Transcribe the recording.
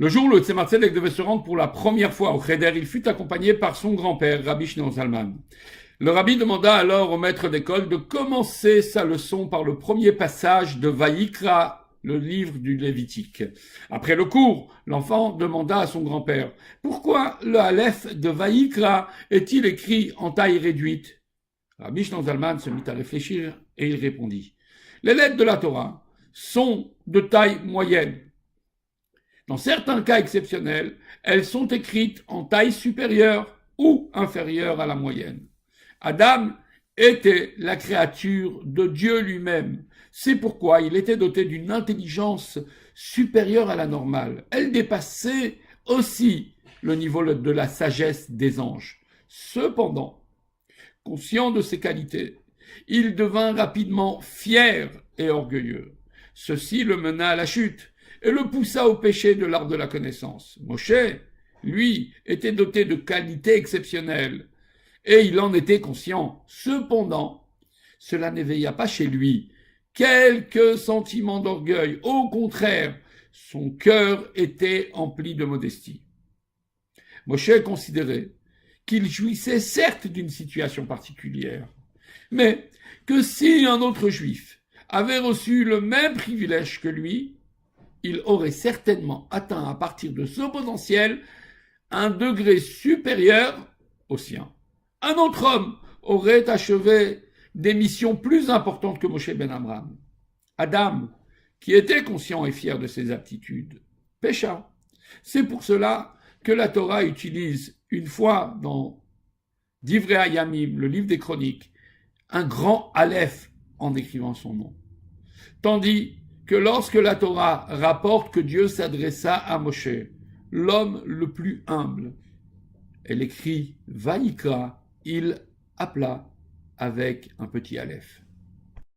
Le jour où le Tzemar Tzedek devait se rendre pour la première fois au Cheder, il fut accompagné par son grand-père, Rabbi Shneur Zalman. Le rabbi demanda alors au maître d'école de commencer sa leçon par le premier passage de Vaïkra, le livre du Lévitique. Après le cours, l'enfant demanda à son grand-père « Pourquoi le Aleph de Vaïkra est-il écrit en taille réduite ?» Rabbi Shneur Zalman se mit à réfléchir et il répondit « Les lettres de la Torah sont de taille moyenne. Dans certains cas exceptionnels, elles sont écrites en taille supérieure ou inférieure à la moyenne. Adam était la créature de Dieu lui-même. C'est pourquoi il était doté d'une intelligence supérieure à la normale. Elle dépassait aussi le niveau de la sagesse des anges. Cependant, conscient de ses qualités, il devint rapidement fier et orgueilleux. Ceci le mena à la chute et le poussa au péché de l'art de la connaissance. Moshe, lui, était doté de qualités exceptionnelles et il en était conscient. Cependant, cela n'éveilla pas chez lui quelques sentiments d'orgueil. Au contraire, son cœur était empli de modestie. Moshe considérait qu'il jouissait certes d'une situation particulière, mais que si un autre juif avait reçu le même privilège que lui, il aurait certainement atteint à partir de ce potentiel un degré supérieur au sien. Un autre homme aurait achevé des missions plus importantes que Moshe ben Amram. Adam, qui était conscient et fier de ses aptitudes, pécha. C'est pour cela que la Torah utilise une fois dans Divrei Hayamim, le livre des chroniques, un grand Aleph en écrivant son nom. Tandis que lorsque la Torah rapporte que Dieu s'adressa à Moshe, l'homme le plus humble, elle écrit Vaïkra, il appela avec un petit Aleph.